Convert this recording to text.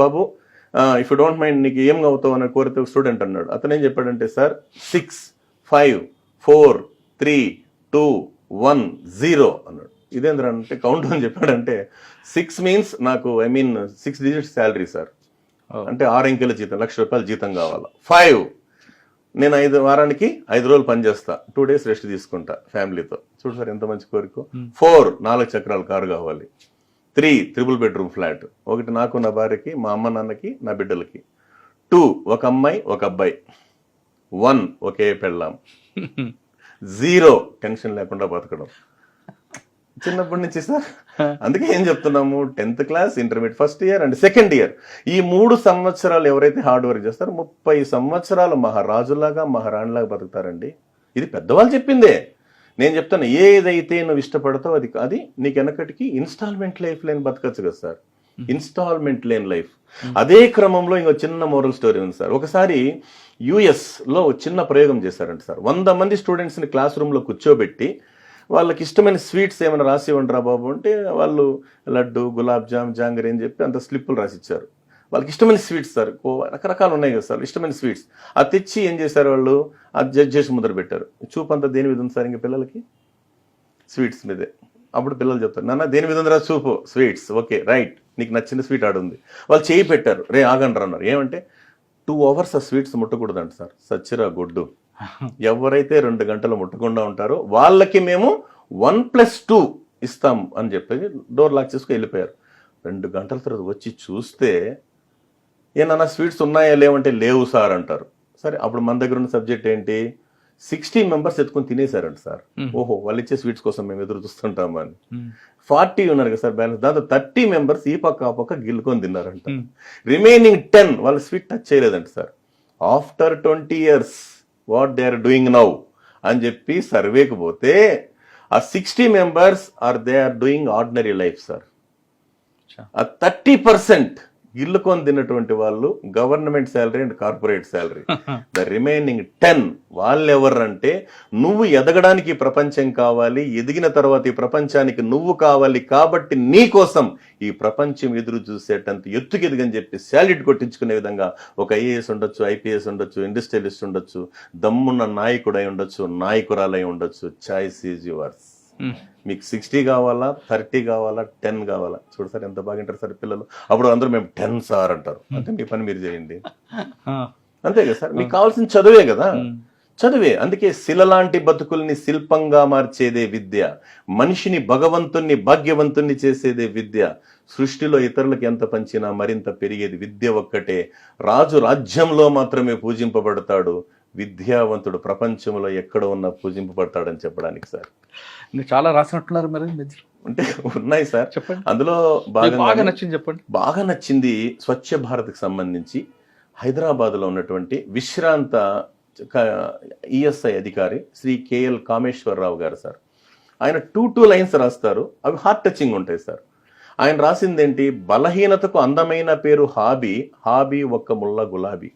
Babu if you don't mind నీకు ఏం అవుతావు అని కోరితే స్టూడెంట్ అన్నాడు. అతను ఏం చెప్పాడంటే, సార్ 6, 5, 4, 3, 2, 1, 0 అన్నాడు. ఇదేంద్ర అంటే కౌంట్ అని చెప్పాడంటే 6 మీన్స్ నాకు 6 డిజిట్స్ శాలరీ సార్, అంటే 6 అంకెల జీతం, ₹1,00,000 జీతం కావాలా. 5 నేను వారానికి 5 రోజులు పనిచేస్తా, 2 days రెస్ట్ తీసుకుంటా ఫ్యామిలీతో. చూడు సార్ ఎంత మంచి కోరిక. 4 4 చక్రాల కారు కావాలి. 3 3 bedroom ఫ్లాట్, ఒకటి నాకు నా భార్యకి, మా అమ్మ నాన్నకి, నా బిడ్డలకి. 2 ఒక అమ్మాయి ఒక అబ్బాయి. 1 ఒకే పెళ్ళాం. 0 టెన్షన్ లేకుండా బతకడం. చిన్నప్పటి నుంచి సార్, అందుకే ఏం చెప్తున్నాము, 10th class, intermediate first year and second year, ఈ 3 సంవత్సరాలు ఎవరైతే హార్డ్ వర్క్ చేస్తారో 30 సంవత్సరాలు మహారాజులాగా మహారాణిలాగా బతుకుతారండి. ఇది పెద్దవాళ్ళు చెప్పిందే. నేను చెప్తాను, ఏదైతే నువ్వు ఇష్టపడతావు అది నీకు వెనకటికి ఇన్స్టాల్మెంట్ లైఫ్ లేని బతకచ్చు కదా సార్, ఇన్స్టాల్మెంట్ లేని లైఫ్. అదే క్రమంలో ఇంకో చిన్న మోరల్ స్టోరీ ఉంది సార్. ఒకసారి US లో చిన్న ప్రయోగం చేశారంట సార్. 100 మంది స్టూడెంట్స్ని క్లాస్ రూమ్లో కూర్చోబెట్టి వాళ్ళకి ఇష్టమైన స్వీట్స్ ఏమైనా రాసి ఇవ్వండిరా బాబు అంటే, వాళ్ళు లడ్డు, గులాబ్ జామ్, జాంగరీ అని చెప్పి అంత స్లిప్పులు రాసిచ్చారు. వాళ్ళకి ఇష్టమైన స్వీట్స్ సార్, రకరకాలు ఉన్నాయి కదా సార్ ఇష్టమైన స్వీట్స్. అది తెచ్చి ఏం చేశారు వాళ్ళు, అది జడ్జ్ చేసి ముద్ర పెట్టారు. చూపు అంతా దేని మీద ఉంది సార్ ఇంకా పిల్లలకి? స్వీట్స్ మీదే. అప్పుడు పిల్లలు చెప్తారు, నాన్న దేని మీద ఉందిరా చూపు? స్వీట్స్. ఓకే రైట్, నీకు నచ్చిన స్వీట్ ఆడుంది. వాళ్ళు చేయి పెట్టారు, రే ఆగండి అన్నారు. ఏమంటే 2 hours ఆ స్వీట్స్ ముట్టకూడదంట సార్. సచ్చిరా గుడ్డు. ఎవరైతే 2 గంటలు ముట్టకుండా ఉంటారో వాళ్ళకి మేము 1+2 ఇస్తాం అని చెప్పి డోర్ లాక్ చేసుకుని వెళ్ళిపోయారు. 2 గంటల తర్వాత వచ్చి చూస్తే, ఏమన్నా స్వీట్స్ ఉన్నాయా లేవంటే లేవు సార్ అంటారు. సరే, అప్పుడు మన దగ్గర ఉన్న సబ్జెక్ట్ ఏంటి, 60 members ఎత్తుకొని తినేశారంట సార్. ఓహో, వాళ్ళు ఇచ్చే స్వీట్స్ కోసం మేము ఎదురు చూస్తుంటామని. 40 ఉన్నారు కదా సార్ బ్యాలెన్స్, దాంతో 30 members ఈ పక్క ఆ పక్క గిల్లుకొని తిన్నారంట. రిమైనింగ్ 10 వాళ్ళు స్వీట్ టచ్ చేయలేదంట sir. After 20 years what they are doing now అని చెప్పి సర్వేకి పోతే, ఆ 60 members they are doing ordinary life sir. ఆ 30% గిల్లుకొని తిన్నటువంటి వాళ్ళు government salary and corporate salary. The remaining 10 వాళ్ళు ఎవరంటే, నువ్వు ఎదగడానికి ప్రపంచం కావాలి, ఎదిగిన తర్వాత ఈ ప్రపంచానికి నువ్వు కావాలి, కాబట్టి నీ కోసం ఈ ప్రపంచం ఎదురు చూసేటంత ఎత్తుకెదిగని చెప్పి శాలరీ కొట్టించుకునే విధంగా ఒక IAS ఉండొచ్చు, IPS ఉండొచ్చు, ఇండస్ట్రియలిస్ట్ ఉండొచ్చు, దమ్మున్న నాయకుడై ఉండొచ్చు, నాయకురాలై ఉండొచ్చు. Choice is yours. మీకు 60 కావాలా, 30 కావాలా, 10 కావాలా? చూడు సార్ ఎంత బాగా వింటారు సార్ పిల్లలు. అప్పుడు అందరూ మేము 10 సార్ అంటారు. అంటే మీ పని మీరు చేయండి, అంతే కదా సార్. మీకు కావాల్సిన చదువే కదా, చదువే. అందుకే శిల లాంటి బతుకుల్ని శిల్పంగా మార్చేదే విద్య, మనిషిని భగవంతుణ్ణి భాగ్యవంతుణ్ణి చేసేదే విద్య. సృష్టిలో ఇతరులకు ఎంత పంచినా మరింత పెరిగేది విద్య ఒక్కటే. రాజు రాజ్యంలో మాత్రమే పూజింపబడతాడు, విద్యావంతుడు ప్రపంచంలో ఎక్కడ ఉన్నా పూజింపబడతాడని చెప్పడానికి సార్. చాలా రాసినట్టున్నారు మరి. అంటే ఉన్నాయి సార్, చెప్పండి. అందులో బాగా నచ్చింది చెప్పండి. బాగా నచ్చింది స్వచ్ఛ భారత్కి సంబంధించి హైదరాబాద్లో ఉన్నటువంటి విశ్రాంత ESI అధికారి శ్రీ KL కామేశ్వరరావు గారు సార్. ఆయన 2 lines రాస్తారు, అవి హార్ట్ టచింగ్ ఉంటాయి సార్. ఆయన రాసింది ఏంటి, బలహీనతకు అందమైన పేరు హాబీ, హాబీ ఒక్క ముళ్ళ గులాబీ.